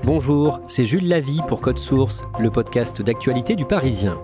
Bonjour, c'est Jules Lavie pour Code Source, le podcast d'actualité du Parisien.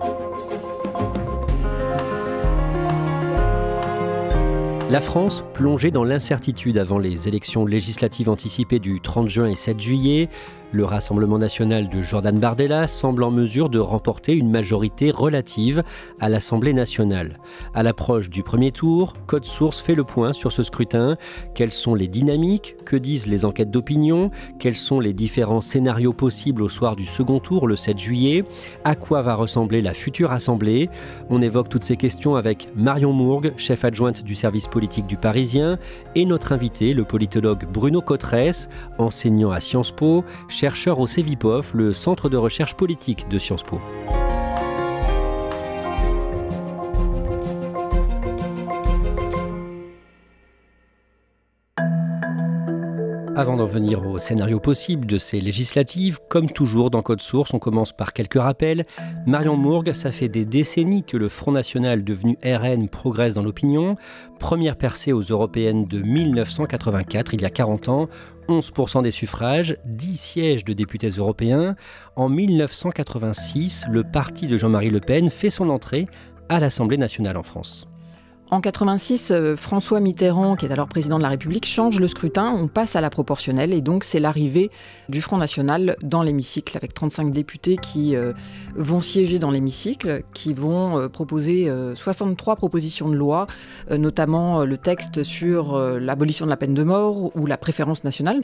La France, plongée dans l'incertitude avant les élections législatives anticipées du 30 juin et 7 juillet, le Rassemblement national de Jordan Bardella semble en mesure de remporter une majorité relative à l'Assemblée nationale. À l'approche du premier tour, Code Source fait le point sur ce scrutin. Quelles sont les dynamiques? Que disent les enquêtes d'opinion? Quels sont les différents scénarios possibles au soir du second tour, le 7 juillet? À quoi va ressembler la future Assemblée? On évoque toutes ces questions avec Marion Mourgue, chef adjointe du service politique du Parisien, et notre invité, le politologue Bruno Cotresse, enseignant à Sciences Po, chercheur au CEVIPOF, le centre de recherche politique de Sciences Po. Avant d'en venir au scénario possible de ces législatives, comme toujours dans Code Source, on commence par quelques rappels. Marion Mourgue, ça fait des décennies que le Front National devenu RN progresse dans l'opinion. Première percée aux européennes de 1984, il y a 40 ans, 11% des suffrages, 10 sièges de députés européens. En 1986, le parti de Jean-Marie Le Pen fait son entrée à l'Assemblée nationale en France. En 86, François Mitterrand, qui est alors président de la République, change le scrutin, on passe à la proportionnelle et donc c'est l'arrivée du Front National dans l'hémicycle avec 35 députés qui vont siéger dans l'hémicycle, qui vont proposer 63 propositions de loi, notamment le texte sur l'abolition de la peine de mort ou la préférence nationale.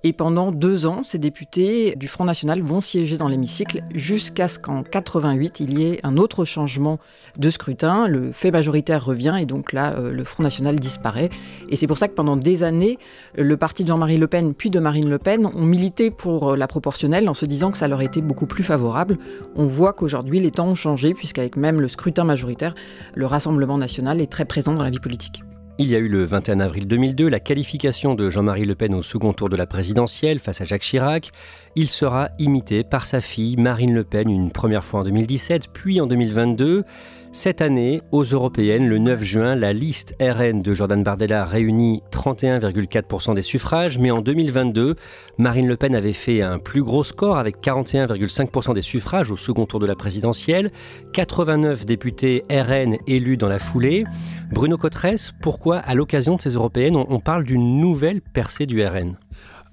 Et pendant 2 ans, ces députés du Front National vont siéger dans l'hémicycle jusqu'à ce qu'en 88, il y ait un autre changement de scrutin. Le fait majoritaire revient et donc là, le Front National disparaît. Et c'est pour ça que pendant des années, le parti de Jean-Marie Le Pen puis de Marine Le Pen ont milité pour la proportionnelle en se disant que ça leur était beaucoup plus favorable. On voit qu'aujourd'hui, les temps ont changé puisqu'avec même le scrutin majoritaire, le Rassemblement national est très présent dans la vie politique. Il y a eu le 21 avril 2002 la qualification de Jean-Marie Le Pen au second tour de la présidentielle face à Jacques Chirac. Il sera imité par sa fille Marine Le Pen une première fois en 2017, puis en 2022. Cette année, aux européennes, le 9 juin, la liste RN de Jordan Bardella réunit 31,4% des suffrages, mais en 2022, Marine Le Pen avait fait un plus gros score avec 41,5% des suffrages au second tour de la présidentielle, 89 députés RN élus dans la foulée. Bruno Cotresse, pourquoi, à l'occasion de ces européennes, on parle d'une nouvelle percée du RN ?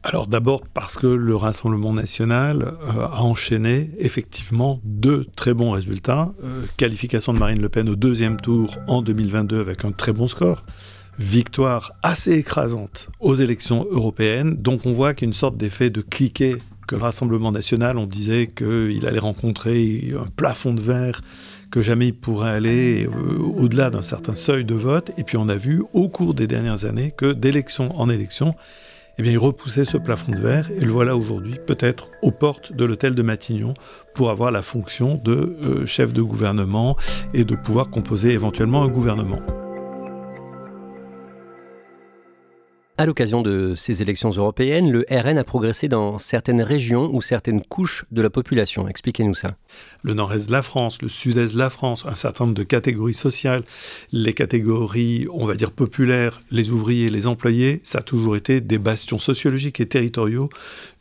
Alors d'abord parce que le Rassemblement national a enchaîné effectivement 2 très bons résultats. Qualification de Marine Le Pen au 2e tour en 2022 avec un très bon score. Victoire assez écrasante aux élections européennes. Donc on voit qu'il y a une sorte d'effet de cliquet que le Rassemblement national, on disait qu'il allait rencontrer un plafond de verre, que jamais il pourrait aller au-delà d'un certain seuil de vote. Et puis on a vu au cours des dernières années que d'élection en élection, eh bien, il repoussait ce plafond de verre et le voilà aujourd'hui peut-être aux portes de l'hôtel de Matignon pour avoir la fonction de chef de gouvernement et de pouvoir composer éventuellement un gouvernement. À l'occasion de ces élections européennes, le RN a progressé dans certaines régions ou certaines couches de la population. Expliquez-nous ça. Le nord-est de la France, le sud-est de la France, un certain nombre de catégories sociales, les catégories, on va dire, populaires, les ouvriers, les employés, ça a toujours été des bastions sociologiques et territoriaux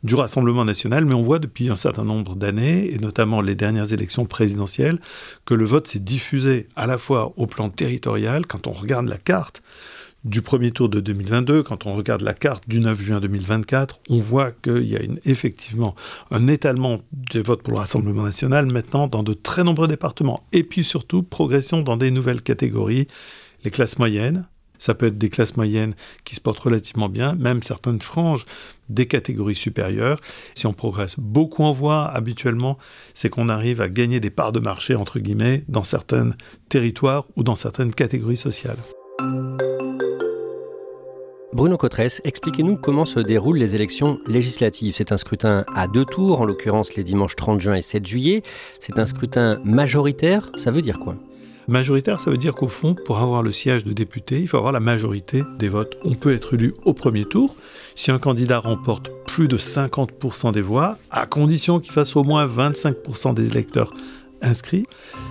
du Rassemblement national. Mais on voit depuis un certain nombre d'années, et notamment les dernières élections présidentielles, que le vote s'est diffusé à la fois au plan territorial, quand on regarde la carte du premier tour de 2022, quand on regarde la carte du 9 juin 2024, on voit qu'il y a effectivement un étalement des votes pour le Rassemblement national maintenant dans de très nombreux départements. Et puis surtout, progression dans des nouvelles catégories, les classes moyennes. Ça peut être des classes moyennes qui se portent relativement bien, même certaines franges des catégories supérieures. Si on progresse beaucoup en voix, habituellement, c'est qu'on arrive à gagner des parts de marché, entre guillemets, dans certains territoires ou dans certaines catégories sociales. Bruno Cotresse, expliquez-nous comment se déroulent les élections législatives. C'est un scrutin à 2 tours, en l'occurrence les dimanches 30 juin et 7 juillet. C'est un scrutin majoritaire, ça veut dire quoi ? Majoritaire, ça veut dire qu'au fond, pour avoir le siège de député, il faut avoir la majorité des votes. On peut être élu au premier tour si un candidat remporte plus de 50% des voix, à condition qu'il fasse au moins 25% des électeurs inscrits.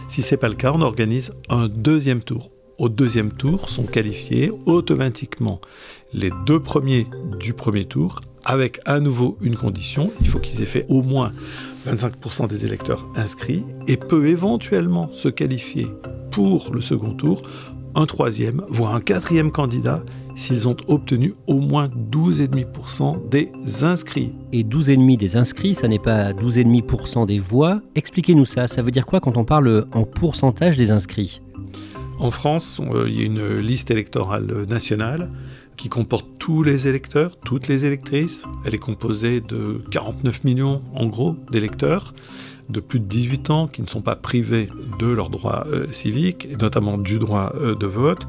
Si ce n'est pas le cas, on organise un 2e tour. au deuxième tour sont qualifiés automatiquement. Les 2 premiers du premier tour, avec à nouveau une condition, il faut qu'ils aient fait au moins 25% des électeurs inscrits et peuvent éventuellement se qualifier pour le second tour un 3e, voire un 4e candidat s'ils ont obtenu au moins 12,5% des inscrits. Et 12,5% des inscrits, ça n'est pas 12,5% des voix. Expliquez-nous ça, ça veut dire quoi quand on parle en pourcentage des inscrits ? En France, il y a une liste électorale nationale qui comporte tous les électeurs, toutes les électrices. Elle est composée de 49 millions, en gros, d'électeurs de plus de 18 ans qui ne sont pas privés de leurs droits civiques, et notamment du droit de vote.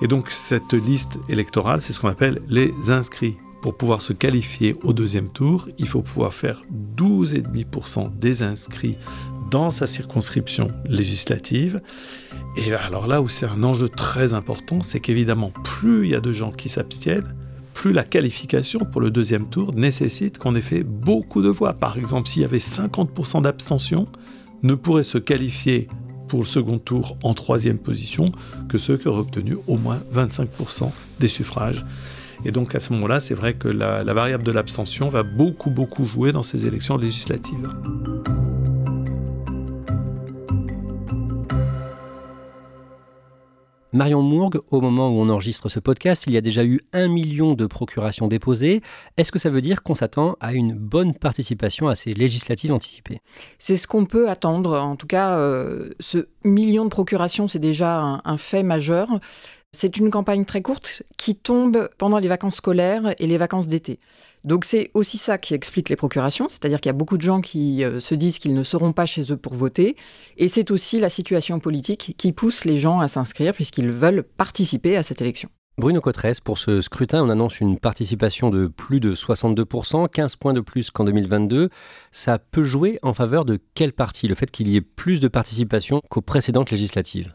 Et donc cette liste électorale, c'est ce qu'on appelle les inscrits. Pour pouvoir se qualifier au deuxième tour, il faut pouvoir faire 12,5% des inscrits dans sa circonscription législative. Et alors là où c'est un enjeu très important, c'est qu'évidemment, plus il y a de gens qui s'abstiennent, plus la qualification pour le deuxième tour nécessite qu'on ait fait beaucoup de voix. Par exemple, s'il y avait 50% d'abstention, ne pourraient se qualifier pour le second tour en 3e position que ceux qui auraient obtenu au moins 25% des suffrages. Et donc à ce moment-là, c'est vrai que la variable de l'abstention va beaucoup jouer dans ces élections législatives. Marion Mourgue, au moment où on enregistre ce podcast, il y a déjà eu 1 million de procurations déposées. Est-ce que ça veut dire qu'on s'attend à une bonne participation à ces législatives anticipées ? C'est ce qu'on peut attendre. En tout cas, ce million de procurations, c'est déjà un fait majeur. C'est une campagne très courte qui tombe pendant les vacances scolaires et les vacances d'été. Donc c'est aussi ça qui explique les procurations, c'est-à-dire qu'il y a beaucoup de gens qui se disent qu'ils ne seront pas chez eux pour voter. Et c'est aussi la situation politique qui pousse les gens à s'inscrire puisqu'ils veulent participer à cette élection. Bruno Cotresse, pour ce scrutin, on annonce une participation de plus de 62%, 15 points de plus qu'en 2022. Ça peut jouer en faveur de quel parti, le fait qu'il y ait plus de participation qu'aux précédentes législatives ?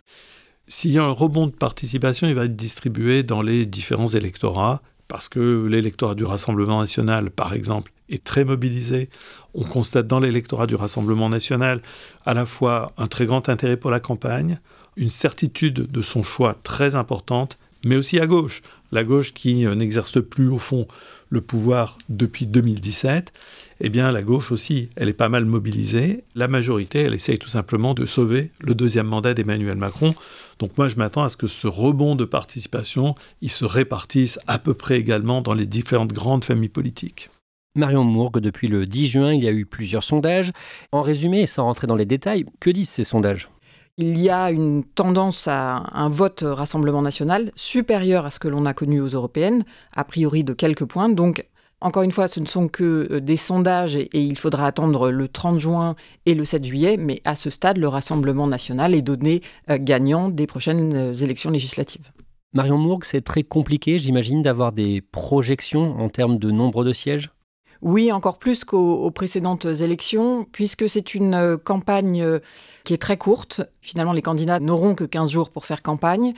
S'il y a un rebond de participation, il va être distribué dans les différents électorats, parce que l'électorat du Rassemblement national, par exemple, est très mobilisé. On constate dans l'électorat du Rassemblement national à la fois un très grand intérêt pour la campagne, une certitude de son choix très importante, mais aussi à gauche. La gauche qui n'exerce plus, au fond, le pouvoir depuis 2017, eh bien, la gauche aussi, elle est pas mal mobilisée. La majorité, elle essaye tout simplement de sauver le 2e mandat d'Emmanuel Macron. Donc moi, je m'attends à ce que ce rebond de participation, il se répartisse à peu près également dans les différentes grandes familles politiques. Marion Mourgue, depuis le 10 juin, il y a eu plusieurs sondages. En résumé, et sans rentrer dans les détails, que disent ces sondages ? Il y a une tendance à un vote Rassemblement national supérieur à ce que l'on a connu aux européennes, a priori de quelques points. Donc, encore une fois, ce ne sont que des sondages et il faudra attendre le 30 juin et le 7 juillet. Mais à ce stade, le Rassemblement national est donné gagnant des prochaines élections législatives. Marion Mourgue, c'est très compliqué, j'imagine, d'avoir des projections en termes de nombre de sièges ? Oui, encore plus qu'aux précédentes élections, puisque c'est une campagne qui est très courte. Finalement, les candidats n'auront que 15 jours pour faire campagne.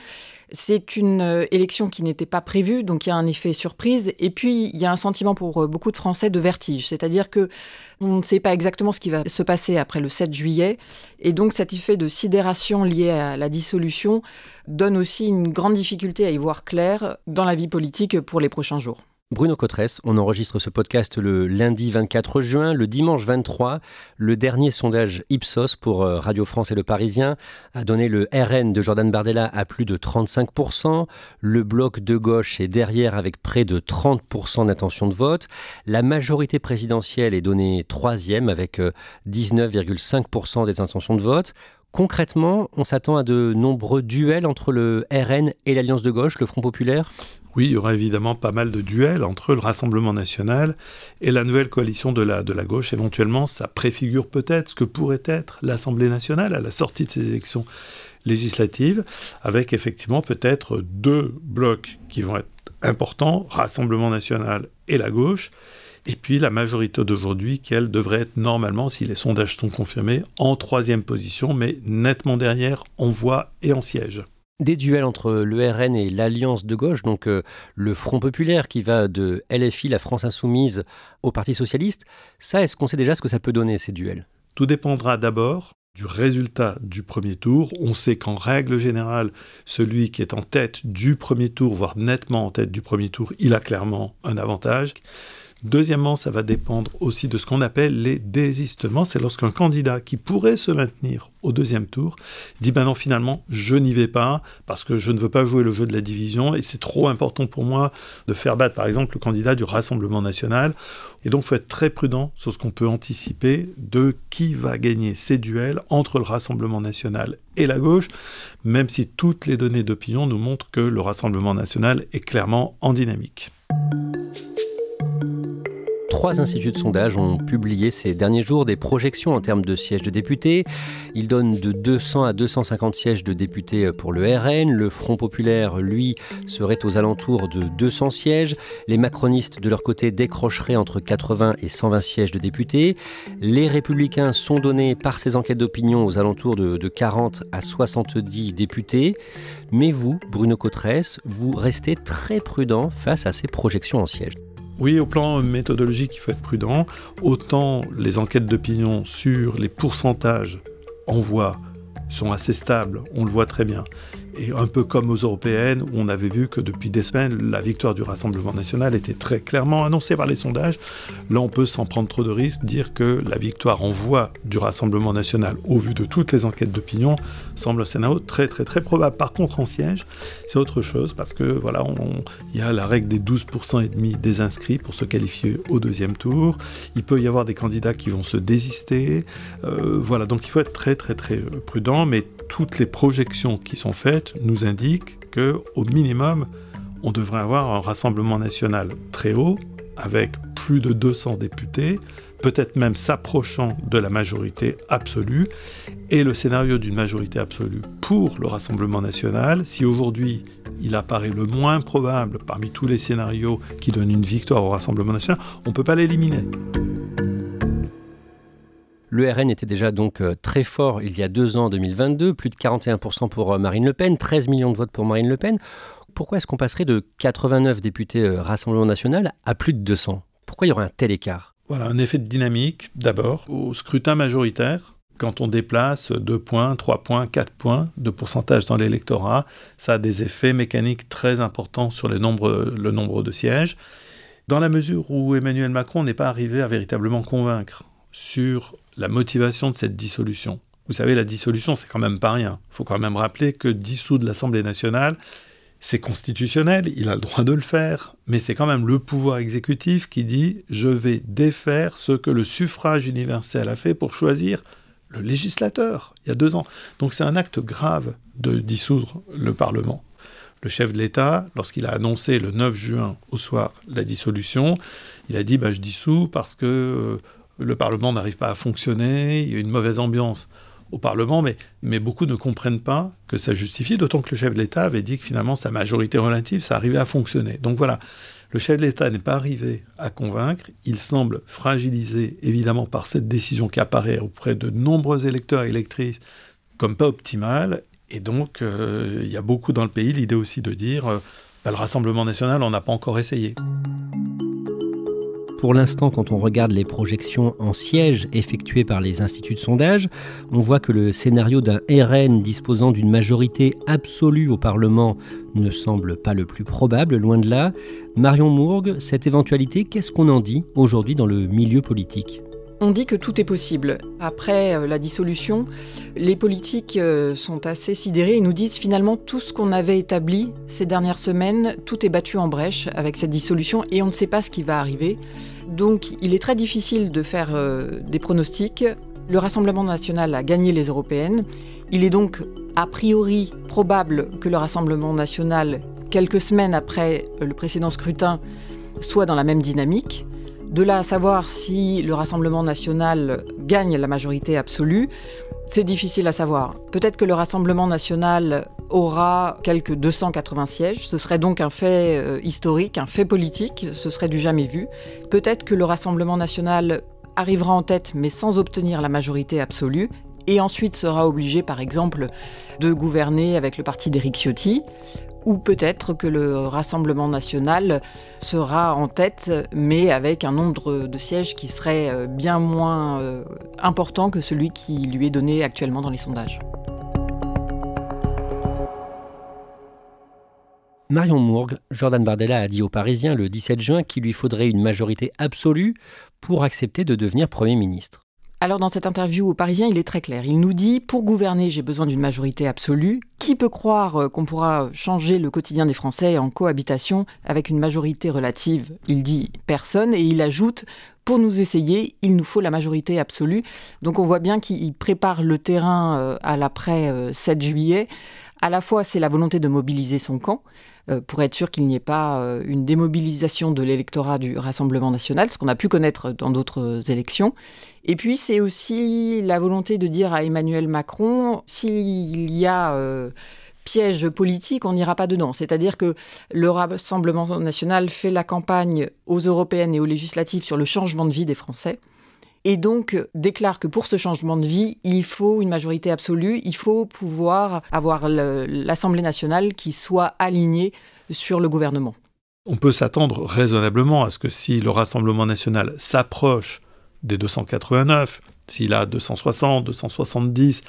C'est une élection qui n'était pas prévue, donc il y a un effet surprise. Et puis, il y a un sentiment pour beaucoup de Français de vertige, c'est-à-dire qu'on ne sait pas exactement ce qui va se passer après le 7 juillet. Et donc, cet effet de sidération lié à la dissolution donne aussi une grande difficulté à y voir clair dans la vie politique pour les prochains jours. Bruno Cotresse, on enregistre ce podcast le lundi 24 juin, le dimanche 23. Le dernier sondage Ipsos pour Radio France et Le Parisien a donné le RN de Jordan Bardella à plus de 35%. Le bloc de gauche est derrière avec près de 30% d'intention de vote. La majorité présidentielle est donnée 3e avec 19,5% des intentions de vote. Concrètement, on s'attend à de nombreux duels entre le RN et l'Alliance de gauche, le Front populaire ? Oui, il y aura évidemment pas mal de duels entre le Rassemblement national et la nouvelle coalition de la gauche. Éventuellement, ça préfigure peut-être ce que pourrait être l'Assemblée nationale à la sortie de ces élections législatives, avec effectivement peut-être 2 blocs qui vont être importants, Rassemblement national et la gauche, et puis la majorité d'aujourd'hui qui, elle, devrait être normalement, si les sondages sont confirmés, en 3e position, mais nettement derrière en voix et en sièges. Des duels entre le RN et l'Alliance de gauche, donc le Front populaire qui va de LFI, la France insoumise, au Parti socialiste. Ça, est-ce qu'on sait déjà ce que ça peut donner, ces duels ? Tout dépendra d'abord du résultat du premier tour. On sait qu'en règle générale, celui qui est en tête du premier tour, voire nettement en tête du premier tour, il a clairement un avantage. Deuxièmement, ça va dépendre aussi de ce qu'on appelle les désistements. C'est lorsqu'un candidat qui pourrait se maintenir au deuxième tour dit « ben non, finalement, je n'y vais pas parce que je ne veux pas jouer le jeu de la division et c'est trop important pour moi de faire battre, par exemple, le candidat du Rassemblement national ». Et donc, il faut être très prudent sur ce qu'on peut anticiper de qui va gagner ces duels entre le Rassemblement national et la gauche, même si toutes les données d'opinion nous montrent que le Rassemblement national est clairement en dynamique. 3 instituts de sondage ont publié ces derniers jours des projections en termes de sièges de députés. Ils donnent de 200 à 250 sièges de députés pour le RN. Le Front populaire, lui, serait aux alentours de 200 sièges. Les macronistes, de leur côté, décrocheraient entre 80 et 120 sièges de députés. Les Républicains sont donnés par ces enquêtes d'opinion aux alentours de 40 à 70 députés. Mais vous, Bruno Cottresse, vous restez très prudent face à ces projections en sièges. Oui, au plan méthodologique, il faut être prudent. Autant les enquêtes d'opinion sur les pourcentages en voix sont assez stables, on le voit très bien. Et un peu comme aux européennes, où on avait vu que depuis des semaines, la victoire du Rassemblement national était très clairement annoncée par les sondages. Là, on peut, sans prendre trop de risques, dire que la victoire en voix du Rassemblement national, au vu de toutes les enquêtes d'opinion, semble un scénario très très très probable. Par contre, en siège, c'est autre chose, parce que voilà, il y a la règle des 12% et demi des inscrits pour se qualifier au deuxième tour. Il peut y avoir des candidats qui vont se désister. Voilà, donc il faut être très très très prudent, mais toutes les projections qui sont faites nous indiquent qu'au minimum, on devrait avoir un Rassemblement national très haut, avec plus de 200 députés, peut-être même s'approchant de la majorité absolue. Et le scénario d'une majorité absolue pour le Rassemblement national, si aujourd'hui il apparaît le moins probable parmi tous les scénarios qui donnent une victoire au Rassemblement national, on ne peut pas l'éliminer. Le RN était déjà donc très fort il y a 2 ans, en 2022, plus de 41% pour Marine Le Pen, 13 millions de votes pour Marine Le Pen. Pourquoi est-ce qu'on passerait de 89 députés Rassemblement national à plus de 200 ? Pourquoi il y aurait un tel écart ? Voilà, un effet de dynamique, d'abord. Au scrutin majoritaire, quand on déplace 2 points, 3 points, 4 points de pourcentage dans l'électorat, ça a des effets mécaniques très importants sur le nombre de sièges. Dans la mesure où Emmanuel Macron n'est pas arrivé à véritablement convaincre sur la motivation de cette dissolution. Vous savez, la dissolution, c'est quand même pas rien. Il faut quand même rappeler que dissoudre l'Assemblée nationale, c'est constitutionnel, il a le droit de le faire, mais c'est quand même le pouvoir exécutif qui dit « je vais défaire ce que le suffrage universel a fait pour choisir le législateur, il y a 2 ans ». Donc c'est un acte grave de dissoudre le Parlement. Le chef de l'État, lorsqu'il a annoncé le 9 juin au soir la dissolution, il a dit « je dissous parce que le Parlement n'arrive pas à fonctionner, il y a une mauvaise ambiance au Parlement, mais beaucoup ne comprennent pas que ça justifie, d'autant que le chef de l'État avait dit que finalement sa majorité relative, ça arrivait à fonctionner. Donc voilà, le chef de l'État n'est pas arrivé à convaincre, il semble fragilisé évidemment par cette décision qui apparaît auprès de nombreux électeurs et électrices comme pas optimale, et donc il y a beaucoup dans le pays l'idée aussi de dire le Rassemblement national, on n'a pas encore essayé. Pour l'instant, quand on regarde les projections en sièges effectuées par les instituts de sondage, on voit que le scénario d'un RN disposant d'une majorité absolue au Parlement ne semble pas le plus probable, loin de là. Marion Mourgue, cette éventualité, qu'est-ce qu'on en dit aujourd'hui dans le milieu politique ? On dit que tout est possible. Après la dissolution, les politiques sont assez sidérés. Ils nous disent finalement tout ce qu'on avait établi ces dernières semaines, tout est battu en brèche avec cette dissolution et on ne sait pas ce qui va arriver. Donc il est très difficile de faire des pronostics. Le Rassemblement national a gagné les européennes. Il est donc a priori probable que le Rassemblement national, quelques semaines après le précédent scrutin, soit dans la même dynamique. De là à savoir si le Rassemblement national gagne la majorité absolue, c'est difficile à savoir. Peut-être que le Rassemblement national aura quelques 280 sièges. Ce serait donc un fait historique, un fait politique. Ce serait du jamais vu. Peut-être que le Rassemblement national arrivera en tête, mais sans obtenir la majorité absolue. Et ensuite sera obligé, par exemple, de gouverner avec le parti d'Éric Ciotti. ou peut-être que le Rassemblement national sera en tête, mais avec un nombre de sièges qui serait bien moins important que celui qui lui est donné actuellement dans les sondages. Marion Mourgue, Jordan Bardella a dit aux Parisiens le 17 juin qu'il lui faudrait une majorité absolue pour accepter de devenir Premier ministre. Alors dans cette interview aux Parisiens, il est très clair. Il nous dit « Pour gouverner, j'ai besoin d'une majorité absolue. Qui peut croire qu'on pourra changer le quotidien des Français en cohabitation avec une majorité relative ?» Il dit « Personne » et il ajoute « Pour nous essayer, il nous faut la majorité absolue. » Donc on voit bien qu'il prépare le terrain à l'après 7 juillet. À la fois, c'est la volonté de mobiliser son camp pour être sûr qu'il n'y ait pas une démobilisation de l'électorat du Rassemblement national, ce qu'on a pu connaître dans d'autres élections. Et puis, c'est aussi la volonté de dire à Emmanuel Macron, s'il y a piège politique, on n'ira pas dedans. C'est-à-dire que le Rassemblement national fait la campagne aux européennes et aux législatives sur le changement de vie des Français. Et donc déclare que pour ce changement de vie, il faut une majorité absolue, il faut pouvoir avoir l'Assemblée nationale qui soit alignée sur le gouvernement. On peut s'attendre raisonnablement à ce que si le Rassemblement national s'approche des 289, s'il a 260, 270,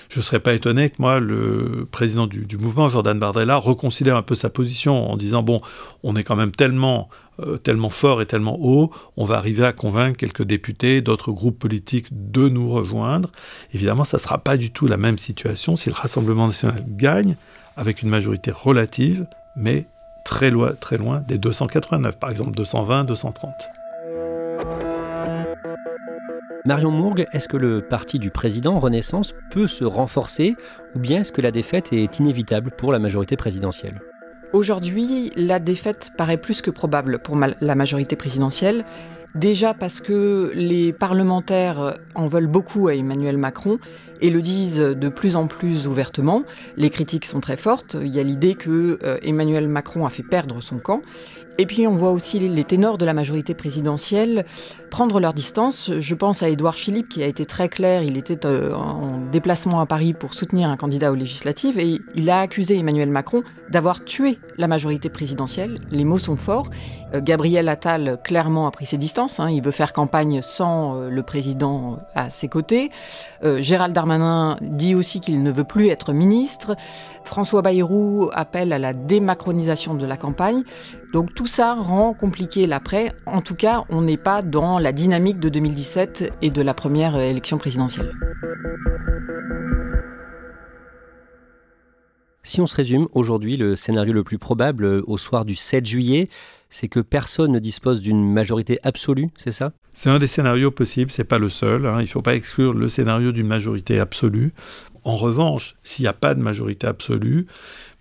je ne serais pas étonné que moi, le président du mouvement, Jordan Bardella, reconsidère un peu sa position en disant « bon, on est quand même tellement fort et tellement haut, on va arriver à convaincre quelques députés d'autres groupes politiques de nous rejoindre ». Évidemment, ça ne sera pas du tout la même situation si le Rassemblement national gagne avec une majorité relative, mais très loin des 289, par exemple 220, 230. Marion Mourgue, est-ce que le parti du président, Renaissance, peut se renforcer ou bien est-ce que la défaite est inévitable pour la majorité présidentielle ? Aujourd'hui, la défaite paraît plus que probable pour la majorité présidentielle. Déjà parce que les parlementaires en veulent beaucoup à Emmanuel Macron et le disent de plus en plus ouvertement. Les critiques sont très fortes. Il y a l'idée que Emmanuel Macron a fait perdre son camp. Et puis on voit aussi les ténors de la majorité présidentielle prendre leur distance. Je pense à Édouard Philippe qui a été très clair. Il était en déplacement à Paris pour soutenir un candidat aux législatives et il a accusé Emmanuel Macron d'avoir tué la majorité présidentielle. Les mots sont forts. Gabriel Attal clairement a pris ses distances. Il veut faire campagne sans le président à ses côtés. Gérald Darmanin dit aussi qu'il ne veut plus être ministre. François Bayrou appelle à la démacronisation de la campagne. Donc tout ça rend compliqué l'après. En tout cas, on n'est pas dans la dynamique de 2017 et de la première élection présidentielle. Si on se résume, aujourd'hui, le scénario le plus probable au soir du 7 juillet, c'est que personne ne dispose d'une majorité absolue, c'est ça ? C'est un des scénarios possibles, c'est pas le seul. Il ne faut pas exclure le scénario d'une majorité absolue. En revanche, s'il n'y a pas de majorité absolue,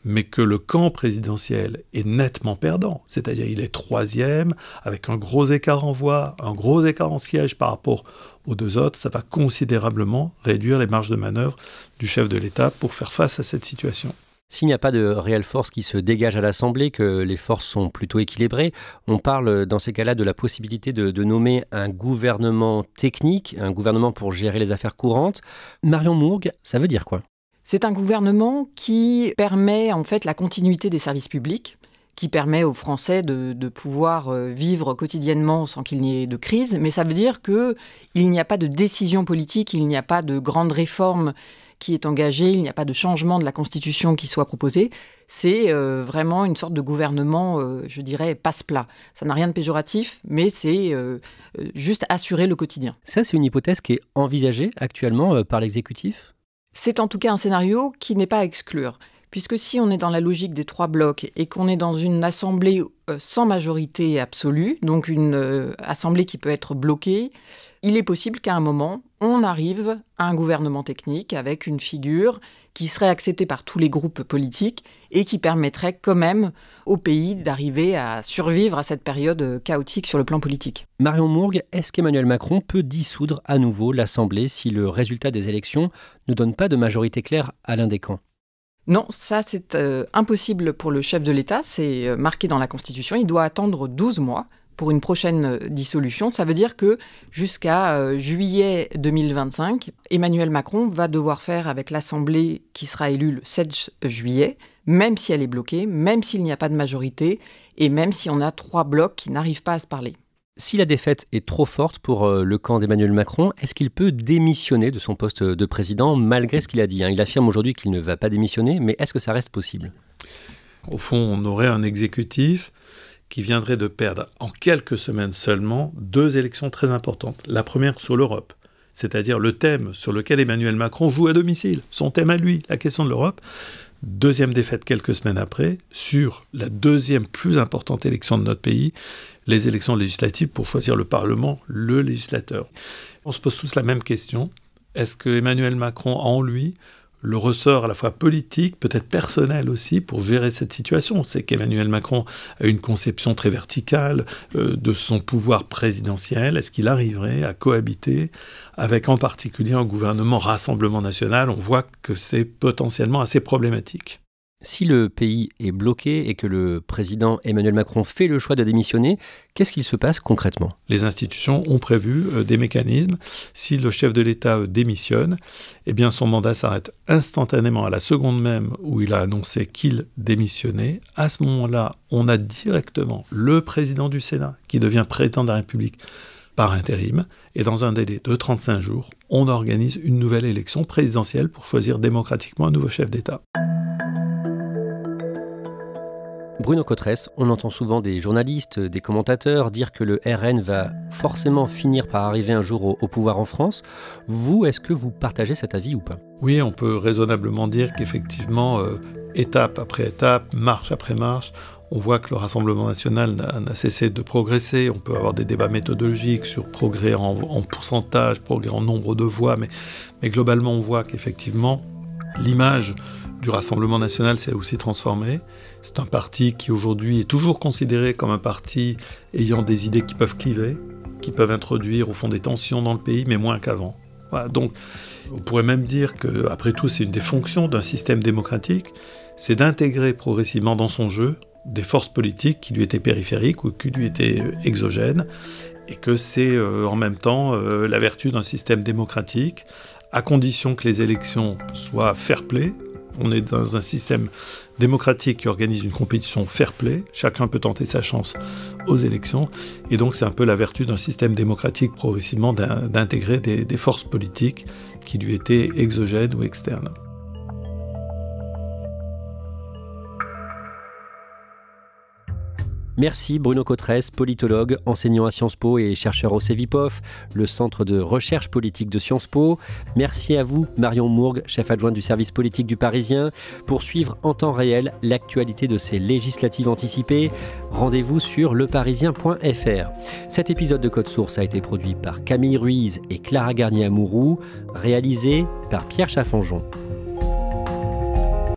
mais que le camp présidentiel est nettement perdant, c'est-à-dire il est troisième, avec un gros écart en voix, un gros écart en sièges par rapport aux deux autres, ça va considérablement réduire les marges de manœuvre du chef de l'État pour faire face à cette situation. S'il n'y a pas de réelle force qui se dégage à l'Assemblée, que les forces sont plutôt équilibrées, on parle dans ces cas-là de la possibilité de nommer un gouvernement technique, un gouvernement pour gérer les affaires courantes. Marion Mourgue, ça veut dire quoi ? C'est un gouvernement qui permet en fait la continuité des services publics, qui permet aux Français de pouvoir vivre quotidiennement sans qu'il n'y ait de crise. Mais ça veut dire qu'il n'y a pas de décision politique, il n'y a pas de grande réforme qui est engagée, il n'y a pas de changement de la Constitution qui soit proposé. C'est vraiment une sorte de gouvernement, je dirais, passe-plat. Ça n'a rien de péjoratif, mais c'est juste assurer le quotidien. Ça, c'est une hypothèse qui est envisagée actuellement par l'exécutif ? C'est en tout cas un scénario qui n'est pas à exclure. Puisque si on est dans la logique des trois blocs et qu'on est dans une assemblée sans majorité absolue, donc une assemblée qui peut être bloquée, il est possible qu'à un moment, on arrive à un gouvernement technique avec une figure qui serait acceptée par tous les groupes politiques et qui permettrait quand même au pays d'arriver à survivre à cette période chaotique sur le plan politique. Marion Mourgue, est-ce qu'Emmanuel Macron peut dissoudre à nouveau l'Assemblée si le résultat des élections ne donne pas de majorité claire à l'un des camps ? Non, ça c'est impossible pour le chef de l'État, c'est marqué dans la Constitution. Il doit attendre 12 mois pour une prochaine dissolution. Ça veut dire que jusqu'à juillet 2025, Emmanuel Macron va devoir faire avec l'Assemblée qui sera élue le 7 juillet même si elle est bloquée, même s'il n'y a pas de majorité, et même si on a 3 blocs qui n'arrivent pas à se parler. Si la défaite est trop forte pour le camp d'Emmanuel Macron, est-ce qu'il peut démissionner de son poste de président malgré ce qu'il a dit ? Il affirme aujourd'hui qu'il ne va pas démissionner, mais est-ce que ça reste possible ? Au fond, on aurait un exécutif qui viendrait de perdre en quelques semaines seulement 2 élections très importantes. La première sur l'Europe, c'est-à-dire le thème sur lequel Emmanuel Macron joue à domicile, son thème à lui, la question de l'Europe. Deuxième défaite quelques semaines après, sur la deuxième plus importante élection de notre pays, les élections législatives pour choisir le Parlement, le législateur. On se pose tous la même question. Est-ce que Emmanuel Macron a en lui le ressort à la fois politique, peut-être personnel aussi, pour gérer cette situation? C'est qu'Emmanuel Macron a une conception très verticale de son pouvoir présidentiel. Est-ce qu'il arriverait à cohabiter avec en particulier un gouvernement Rassemblement National? On voit que c'est potentiellement assez problématique. Si le pays est bloqué et que le président Emmanuel Macron fait le choix de démissionner, qu'est-ce qu'il se passe concrètement ? Les institutions ont prévu des mécanismes. Si le chef de l'État démissionne, eh bien son mandat s'arrête instantanément à la seconde même où il a annoncé qu'il démissionnait. À ce moment-là, on a directement le président du Sénat qui devient président de la République par intérim. Et dans un délai de 35 jours, on organise une nouvelle élection présidentielle pour choisir démocratiquement un nouveau chef d'État. Bruno Cotresse, on entend souvent des journalistes, des commentateurs dire que le RN va forcément finir par arriver un jour au pouvoir en France. Vous, est-ce que vous partagez cet avis ou pas ? Oui, on peut raisonnablement dire qu'effectivement, étape après étape, marche après marche, on voit que le Rassemblement national n'a cessé de progresser. On peut avoir des débats méthodologiques sur progrès en pourcentage, progrès en nombre de voix, mais globalement, on voit qu'effectivement, l'image du Rassemblement national s'est aussi transformée. C'est un parti qui aujourd'hui est toujours considéré comme un parti ayant des idées qui peuvent cliver, qui peuvent introduire au fond des tensions dans le pays, mais moins qu'avant. Voilà, donc on pourrait même dire qu'après tout, c'est une des fonctions d'un système démocratique, c'est d'intégrer progressivement dans son jeu des forces politiques qui lui étaient périphériques ou qui lui étaient exogènes, et que c'est en même temps la vertu d'un système démocratique, à condition que les élections soient fair-play. On est dans un système démocratique qui organise une compétition fair-play. Chacun peut tenter sa chance aux élections. Et donc, c'est un peu la vertu d'un système démocratique progressivement d'intégrer des forces politiques qui lui étaient exogènes ou externes. Merci Bruno Cotresse, politologue, enseignant à Sciences Po et chercheur au CEVIPOF, le centre de recherche politique de Sciences Po. Merci à vous, Marion Mourgue, chef adjointe du service politique du Parisien. Pour suivre en temps réel l'actualité de ces législatives anticipées, rendez-vous sur leparisien.fr. Cet épisode de Code Source a été produit par Camille Ruiz et Clara Garnier-Amouroux, réalisé par Pierre Chaffanjon.